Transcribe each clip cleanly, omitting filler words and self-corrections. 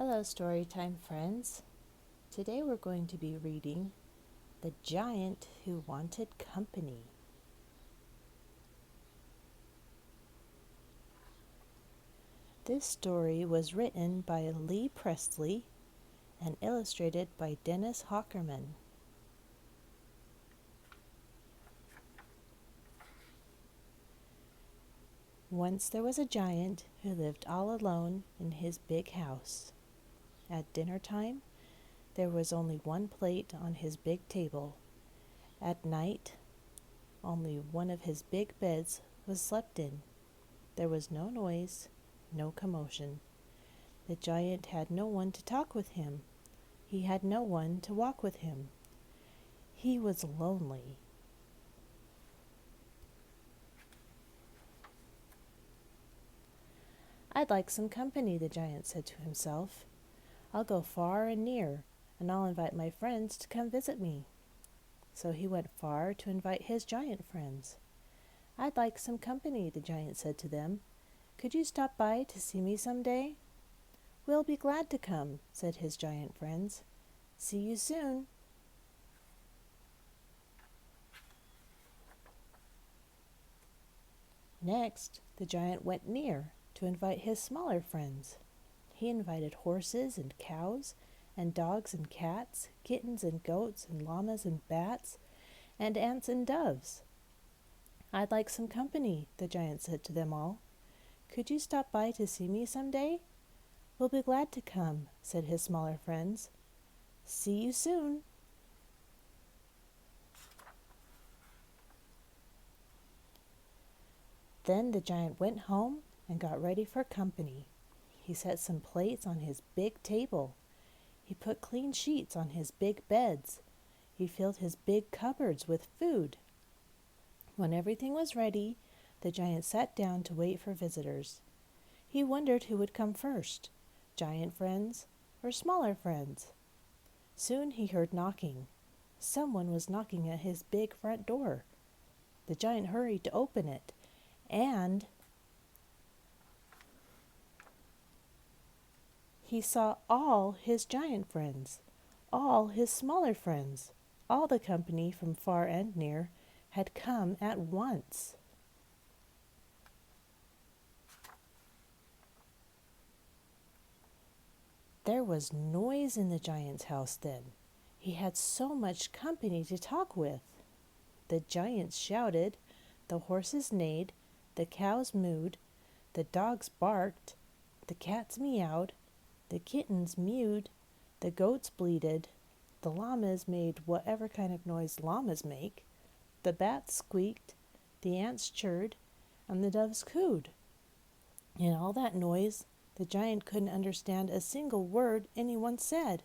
Hello, Storytime friends. Today we're going to be reading The Giant Who Wanted Company. This story was written by Lee Presley and illustrated by Dennis Hockerman. Once there was a giant who lived all alone in his big house. At dinner time, there was only one plate on his big table. At night, only one of his big beds was slept in. There was no noise, no commotion. The giant had no one to talk with him. He had no one to walk with him. He was lonely. "I'd like some company," the giant said to himself. "I'll go far and near, and I'll invite my friends to come visit me." So he went far to invite his giant friends. "I'd like some company," the giant said to them. "Could you stop by to see me some day?" "We'll be glad to come," said his giant friends. "See you soon." Next, the giant went near to invite his smaller friends. He invited horses and cows, and dogs and cats, kittens and goats, and llamas and bats, and ants and doves. "I'd like some company," the giant said to them all. "Could you stop by to see me some day?" "We'll be glad to come," said his smaller friends. "See you soon." Then the giant went home and got ready for company. He set some plates on his big table. He put clean sheets on his big beds. He filled his big cupboards with food. When everything was ready, the giant sat down to wait for visitors. He wondered who would come first, giant friends or smaller friends. Soon he heard knocking. Someone was knocking at his big front door. The giant hurried to open it, and he saw all his giant friends, all his smaller friends, all the company from far and near had come at once. There was noise in the giant's house then. He had so much company to talk with. The giants shouted, the horses neighed, the cows mooed, the dogs barked, the cats meowed, the kittens mewed, the goats bleated, the llamas made whatever kind of noise llamas make, the bats squeaked, the ants chirred, and the doves cooed. In all that noise, the giant couldn't understand a single word anyone said.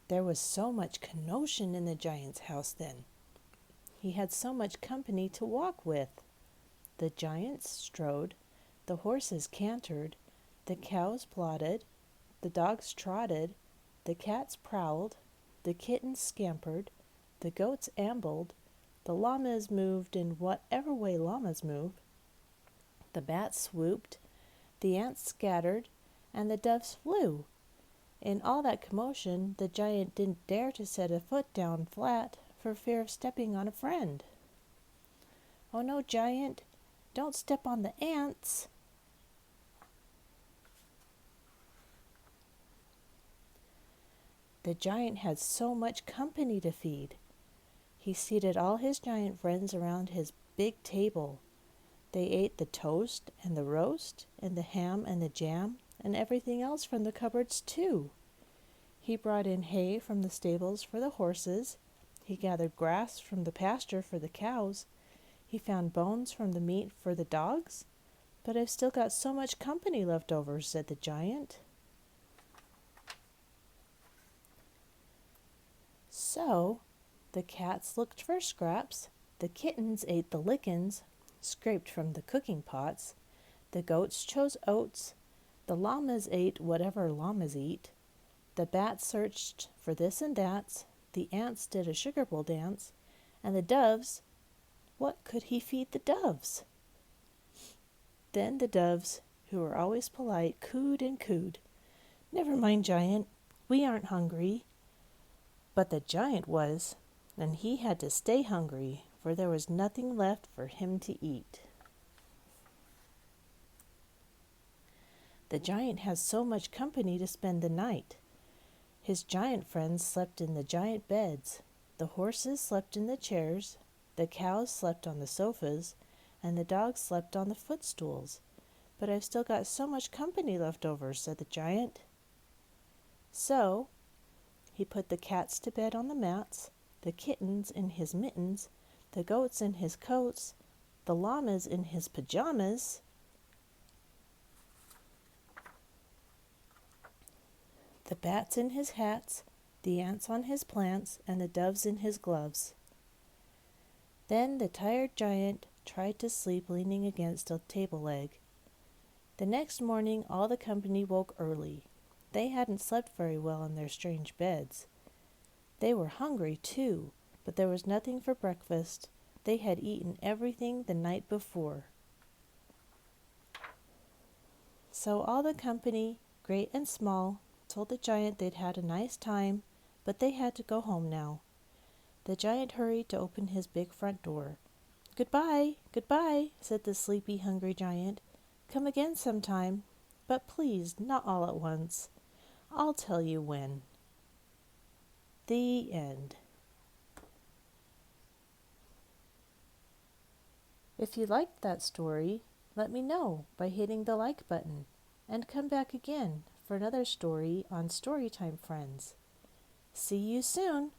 There was so much commotion in the giant's house then. He had so much company to walk with. The giants strode, the horses cantered, the cows plodded, the dogs trotted, the cats prowled, the kittens scampered, the goats ambled, the llamas moved in whatever way llamas move, the bats swooped, the ants scattered, and the doves flew. In all that commotion, the giant didn't dare to set a foot down flat for fear of stepping on a friend. "Oh no, giant, don't step on the ants." The giant had so much company to feed. He seated all his giant friends around his big table. They ate the toast and the roast and the ham and the jam and everything else from the cupboards too. He brought in hay from the stables for the horses. He gathered grass from the pasture for the cows. He found bones from the meat for the dogs. "But I've still got so much company left over," said the giant. So the cats looked for scraps, the kittens ate the lickens, scraped from the cooking pots, the goats chose oats, the llamas ate whatever llamas eat, the bats searched for this and that, the ants did a sugar bowl dance, and the doves, what could he feed the doves? Then the doves, who were always polite, cooed and cooed. "Never mind, Giant, we aren't hungry." But the giant was, and he had to stay hungry, for there was nothing left for him to eat. The giant has so much company to spend the night. His giant friends slept in the giant beds. The horses slept in the chairs, the cows slept on the sofas, and the dogs slept on the footstools. "But I've still got so much company left over," said the giant. So he put the cats to bed on the mats, the kittens in his mittens, the goats in his coats, the llamas in his pajamas, the bats in his hats, the ants on his plants, and the doves in his gloves. Then the tired giant tried to sleep leaning against a table leg. The next morning all the company woke early. They hadn't slept very well in their strange beds. They were hungry, too, but there was nothing for breakfast. They had eaten everything the night before. So all the company, great and small, told the giant they'd had a nice time, but they had to go home now. The giant hurried to open his big front door. "Goodbye, goodbye," said the sleepy, hungry giant. "Come again sometime, but please not all at once. I'll tell you when." The end. If you liked that story, let me know by hitting the like button, and come back again for another story on Storytime Friends. See you soon!